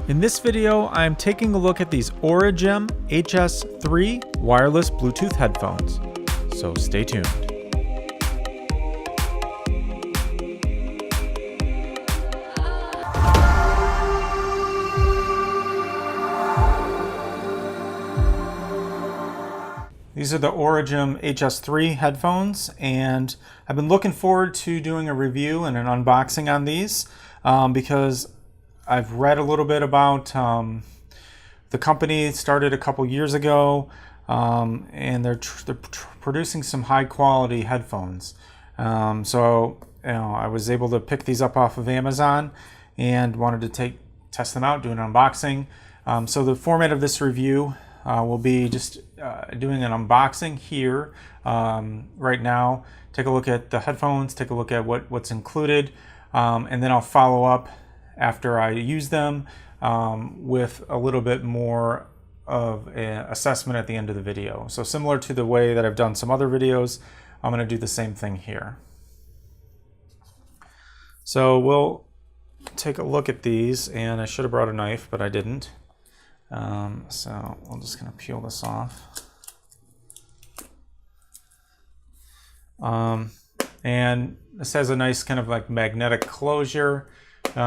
In this video, I'm taking a look at these Origem HS-3 wireless Bluetooth headphones, so stay tuned. These are the Origem HS-3 headphones, and I've been looking forward to doing a review and an unboxing on these because I've read a little bit about the company. It started a couple years ago, and they're producing some high quality headphones. So I was able to pick these up off of Amazon and wanted to test them out, do an unboxing. So the format of this review will be just doing an unboxing here right now. Take a look at the headphones, take a look at what's included, and then I'll follow up after I use them with a little bit more of an assessment at the end of the video. So similar to the way that I've done some other videos, I'm going to do the same thing here. So we'll take a look at these, and I should have brought a knife, but I didn't. So I'm just going to peel this off. And this has a nice kind of like magnetic closure,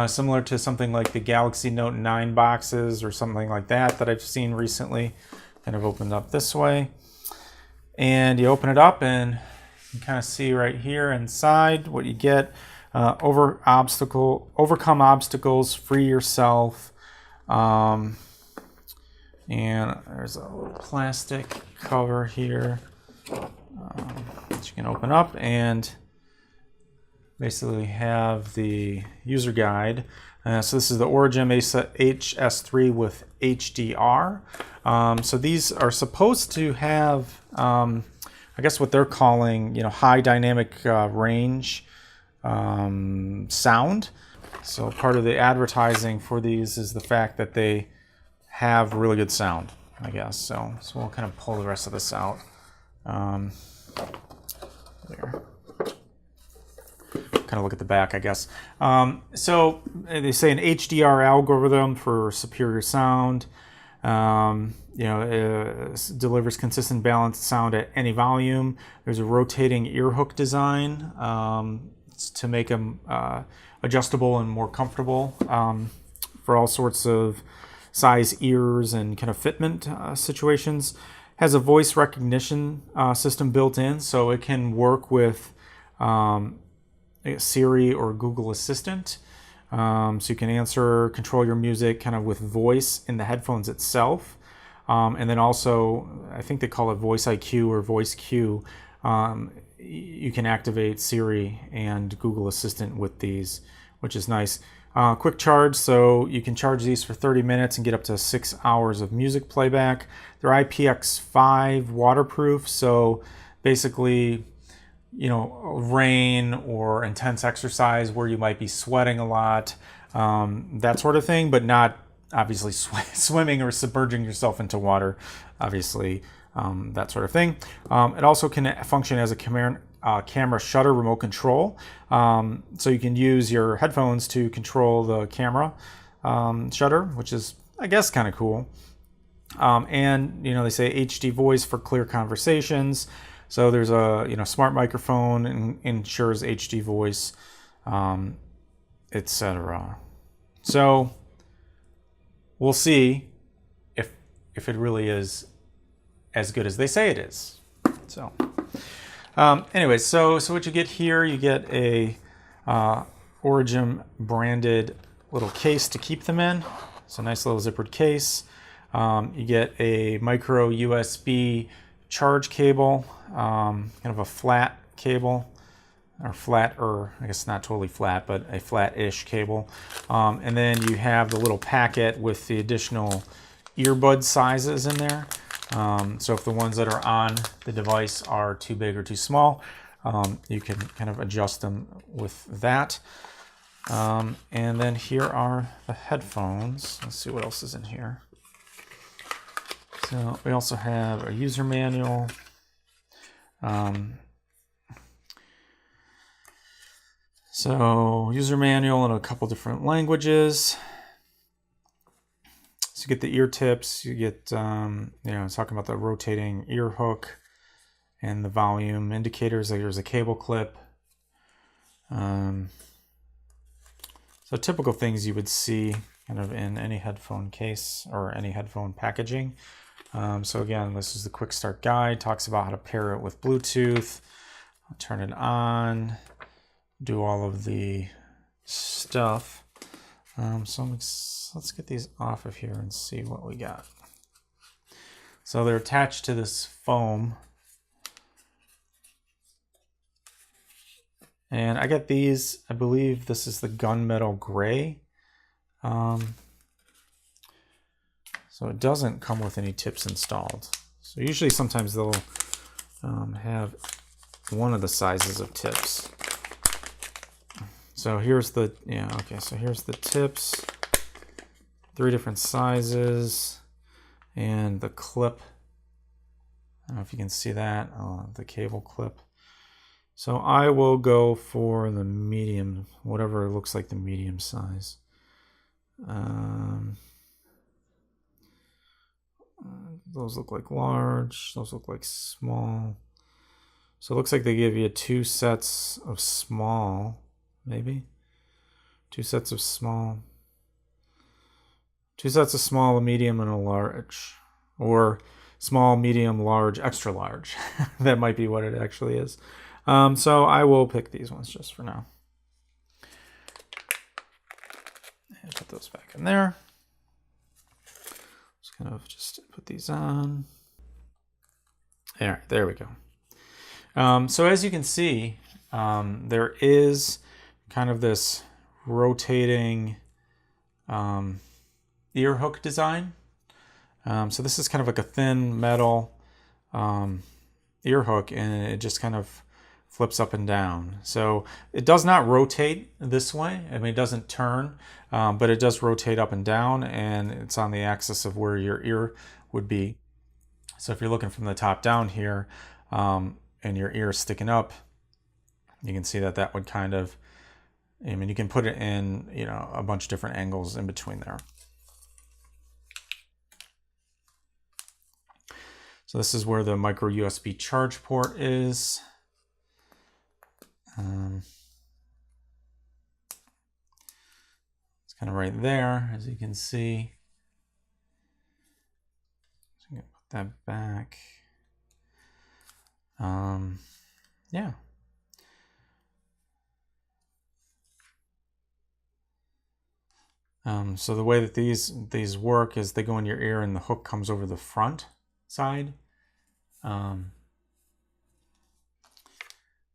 similar to something like the Galaxy Note 9 boxes or something like that I've seen recently. Kind of opened up this way. And you open it up and you kind of see right here inside what you get. Overcome obstacles, free yourself. And there's a little plastic cover here that you can open up, and basically have the user guide. So this is the Origem HS-3 with HDR. So these are supposed to have, I guess what they're calling, high dynamic range sound. So part of the advertising for these is the fact that they have really good sound, I guess. So we'll kind of pull the rest of this out. There. Kind of look at the back, I guess. So they say an HDR algorithm for superior sound. Delivers consistent balanced sound at any volume. There's a rotating ear hook design to make them adjustable and more comfortable for all sorts of size ears and kind of fitment situations. Has a voice recognition system built in, so it can work with Siri or Google Assistant. So you can control your music kind of with voice in the headphones itself. And then also, I think they call it Voice IQ or Voice Q. You can activate Siri and Google Assistant with these, which is nice. Quick charge, so you can charge these for 30 minutes and get up to 6 hours of music playback. They're IPX5 waterproof, so basically, rain or intense exercise where you might be sweating a lot, that sort of thing, but not obviously swimming or submerging yourself into water, obviously, that sort of thing. It also can function as a camera shutter remote control, so you can use your headphones to control the camera shutter, which is, I guess, kind of cool. And they say HD voice for clear conversations. So there's a smart microphone and ensures HD voice, etc. So we'll see if it really is as good as they say it is. So anyway, so what you get here, you get a Origem branded little case to keep them in. It's a nice little zippered case. You get a micro USB charge cable, kind of a flat cable, or I guess not totally flat, but a flat-ish cable. And then you have the little packet with the additional earbud sizes in there. So if the ones that are on the device are too big or too small, you can kind of adjust them with that. And then here are the headphones. Let's see what else is in here. So we also have a user manual. So user manual in a couple different languages. So you get the ear tips, you get, it's talking about the rotating ear hook and the volume indicators. Like there's a cable clip. So typical things you would see kind of in any headphone case or any headphone packaging. So again, this is the quick start guide, talks about how to pair it with Bluetooth, turn it on, do all of the stuff. So let's get these off of here and see what we got. So they're attached to this foam. And I got these, I believe this is the gunmetal gray. So it doesn't come with any tips installed. So usually sometimes they'll have one of the sizes of tips. So here's the, so here's the tips, 3 different sizes, and the clip. I don't know if you can see that, the cable clip. So I will go for the medium, whatever looks like the medium size. Those look like large, those look like small. So it looks like they give you 2 sets of small, maybe. 2 sets of small. 2 sets of small, a medium, and a large. Or small, medium, large, extra large. That might be what it actually is. So I will pick these ones just for now. And put those back in there. Just kind of just put these on. All right, there we go. So as you can see, there is kind of this rotating ear hook design. So this is kind of like a thin metal ear hook, and it just kind of flips up and down. So it does not rotate this way. I mean, it doesn't turn, but it does rotate up and down, and it's on the axis of where your ear would be. So if you're looking from the top down here, and your ear is sticking up, you can see that that would kind of, I mean, you can put it in, a bunch of different angles in between there. So this is where the micro USB charge port is. It's kind of right there, as you can see. So I'm going to put that back. Yeah. So the way that these work is they go in your ear and the hook comes over the front side.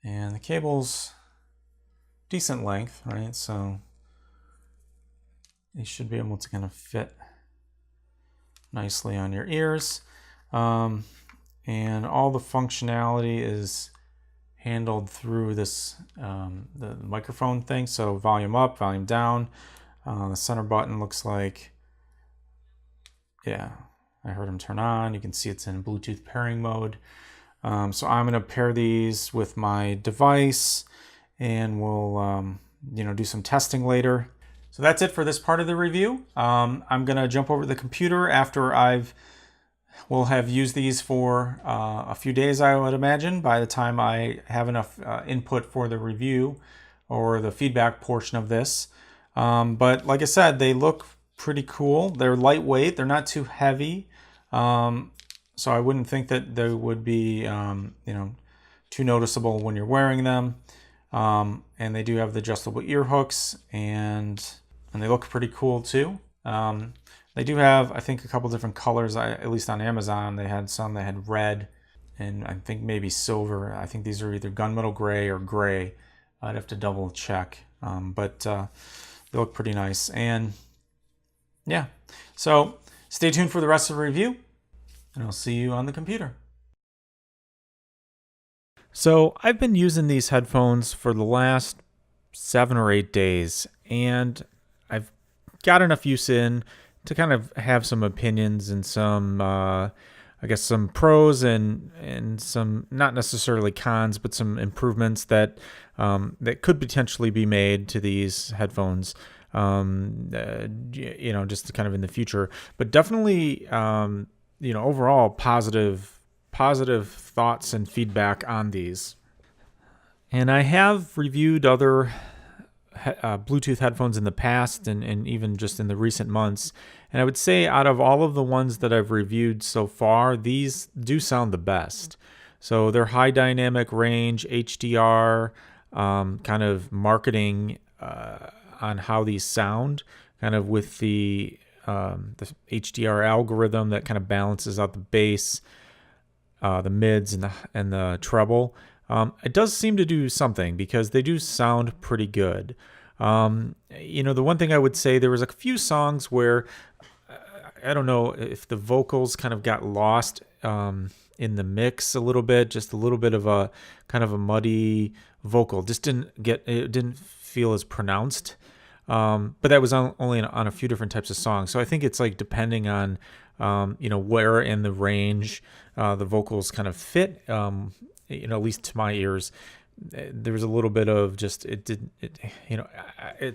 And the cable's decent length, right? So they should be able to kind of fit nicely on your ears. And all the functionality is handled through this the microphone thing. So volume up, volume down. The center button looks like, yeah, I heard them turn on. You can see it's in Bluetooth pairing mode. So I'm going to pair these with my device, and we'll do some testing later. So that's it for this part of the review. I'm going to jump over to the computer after we'll have used these for a few days, I would imagine, by the time I have enough input for the review or the feedback portion of this. But like I said, they look pretty cool. They're lightweight. They're not too heavy. So I wouldn't think that they would be, too noticeable when you're wearing them. And they do have the adjustable ear hooks, and they look pretty cool too. They do have, I think, a couple different colors. At least on Amazon, they had some that had red, and I think maybe silver. I think these are either gunmetal gray or gray. I'd have to double check, but they look pretty nice. And yeah, so stay tuned for the rest of the review, and I'll see you on the computer. So I've been using these headphones for the last 7 or 8 days, and I've got enough use in to kind of have some opinions and some, I guess, some pros and some not necessarily cons, but some improvements that that could potentially be made to these headphones. just kind of in the future. But definitely, overall positive thoughts and feedback on these. And I have reviewed other Bluetooth headphones in the past and even just in the recent months. And I would say out of all of the ones that I've reviewed so far, these do sound the best. So they're high dynamic range, HDR, kind of marketing on how these sound, kind of with the HDR algorithm that kind of balances out the bass, the mids, and the treble. It does seem to do something because they do sound pretty good. The one thing I would say, there was a few songs where I don't know if the vocals kind of got lost in the mix a little bit, just a little bit of a kind of a muddy vocal. Just didn't feel as pronounced. But that was only on a few different types of songs. So I think it's like depending on where in the range the vocals kind of fit. At least to my ears, there was a little bit of just it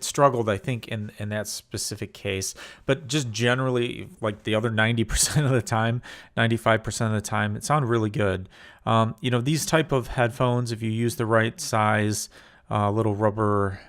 struggled, I think, in that specific case. But just generally, like the other 90% of the time, 95% of the time, it sounded really good. These type of headphones, if you use the right size little rubber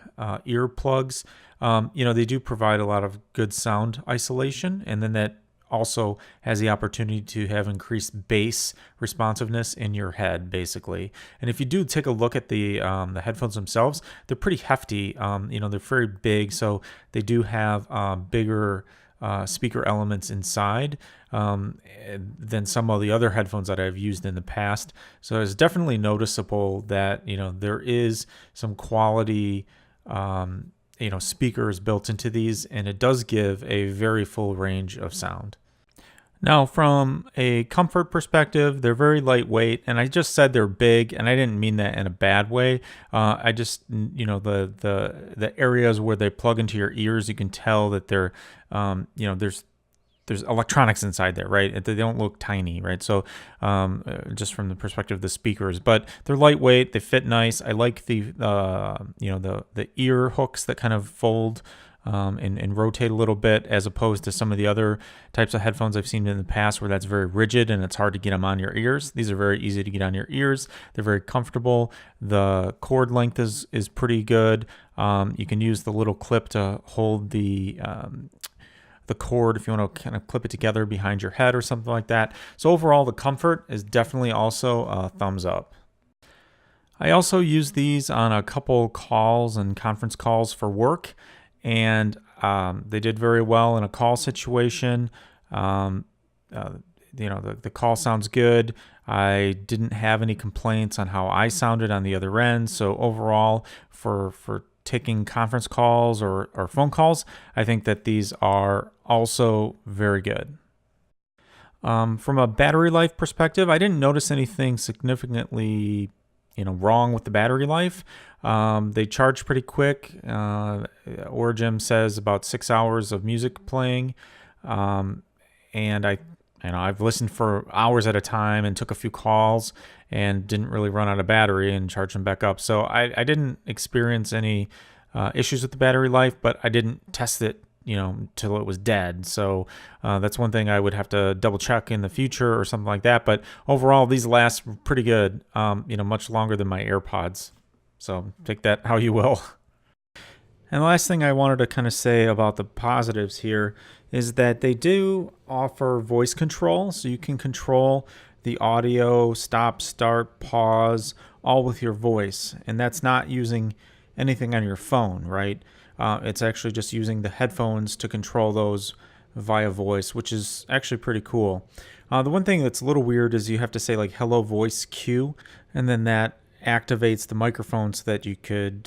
ear plugs, they do provide a lot of good sound isolation, and then that also has the opportunity to have increased bass responsiveness in your head, basically. And if you do take a look at the headphones themselves, they're pretty hefty. They're very big, so they do have bigger speaker elements inside than some of the other headphones that I've used in the past. So it's definitely noticeable that there is some quality speakers built into these, and it does give a very full range of sound. Now, from a comfort perspective, they're very lightweight, and I just said they're big, and I didn't mean that in a bad way. I just, the areas where they plug into your ears, you can tell that they're, there's electronics inside there, right? They don't look tiny, right? So just from the perspective of the speakers, but they're lightweight, they fit nice. I like the ear hooks that kind of fold and rotate a little bit, as opposed to some of the other types of headphones I've seen in the past where that's very rigid and it's hard to get them on your ears. These are very easy to get on your ears. They're very comfortable. The cord length is pretty good. You can use the little clip to hold the cord if you want to kind of clip it together behind your head or something like that. So overall, the comfort is definitely also a thumbs up. I also use these on a couple calls and conference calls for work, and they did very well in a call situation. The call sounds good. I didn't have any complaints on how I sounded on the other end. So overall, for taking conference calls or phone calls, I think that these are also very good. From a battery life perspective, I didn't notice anything significantly wrong with the battery life. They charge pretty quick. Origem says about 6 hours of music playing, and I've listened for hours at a time and took a few calls and didn't really run out of battery and charged them back up. So I didn't experience any issues with the battery life, but I didn't test it till it was dead. So that's one thing I would have to double check in the future or something like that. But overall, these last pretty good, much longer than my AirPods. So take that how you will. And the last thing I wanted to kind of say about the positives here is that they do offer voice control. So you can control the audio, stop, start, pause, all with your voice. And that's not using anything on your phone, right? It's actually just using the headphones to control those via voice, which is actually pretty cool. The one thing that's a little weird is you have to say like hello voice Q, and then that activates the microphone so that you could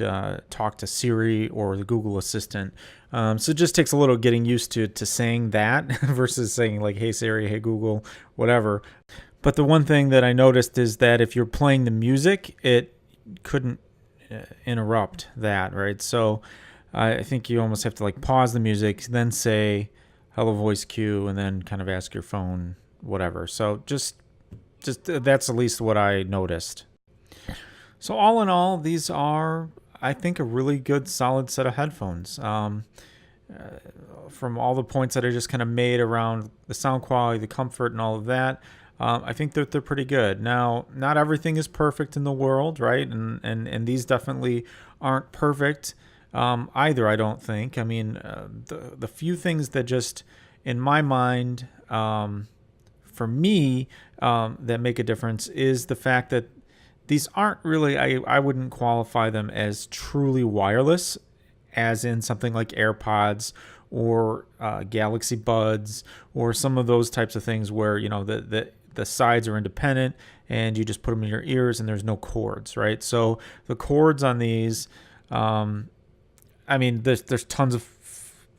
talk to Siri or the Google Assistant. So it just takes a little getting used to saying that versus saying like, hey Siri, hey Google, whatever. But the one thing that I noticed is that if you're playing the music, it couldn't interrupt that, right? So I think you almost have to like pause the music, then say hello voice Q, and then kind of ask your phone whatever. So just that's at least what I noticed. So all in all, these are, I think, a really good solid set of headphones. from all the points that I just kind of made around the sound quality, the comfort, and all of that, I think that they're pretty good. Now, not everything is perfect in the world, right? And these definitely aren't perfect either, I don't think. I mean, the few things that just, in my mind, for me, that make a difference is the fact that these aren't really, I wouldn't qualify them as truly wireless, as in something like AirPods or Galaxy Buds or some of those types of things where, you know, the sides are independent and you just put them in your ears and there's no cords, right? So the cords on these, I mean, there's tons of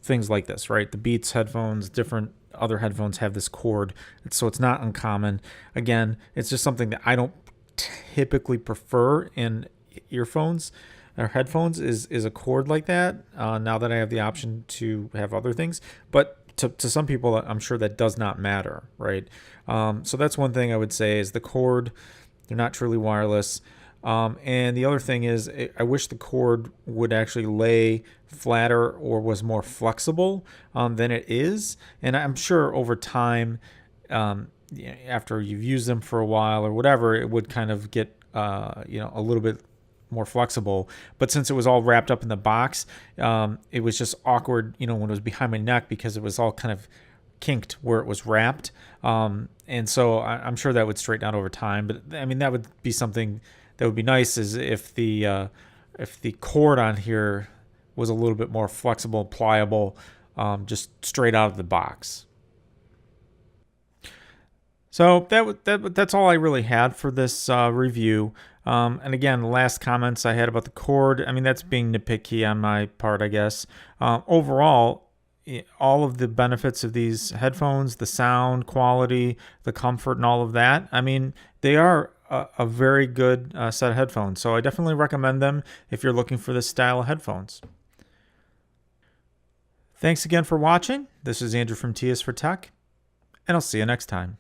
things like this, right? The Beats headphones, different other headphones have this cord, so it's not uncommon. Again, it's just something that I don't typically prefer in earphones or headphones is a cord like that. Now that I have the option to have other things, but to some people, I'm sure that does not matter, right? So that's one thing I would say is the cord. They're not truly wireless. And the other thing is, I wish the cord would actually lay flatter or was more flexible than it is. And I'm sure over time, after you've used them for a while or whatever, it would kind of get a little bit more flexible. But since it was all wrapped up in the box, it was just awkward, when it was behind my neck because it was all kind of kinked where it was wrapped. And so I'm sure that would straighten out over time. But I mean, that would be something that would be nice, is if the cord on here was a little bit more flexible, pliable, just straight out of the box. So that's all I really had for this review. And again, the last comments I had about the cord, I mean, that's being nitpicky on my part, I guess. Overall, all of the benefits of these headphones, the sound quality, the comfort, and all of that, I mean, they are a very good set of headphones. So I definitely recommend them if you're looking for this style of headphones. Thanks again for watching. This is Andrew from TS for Tech, and I'll see you next time.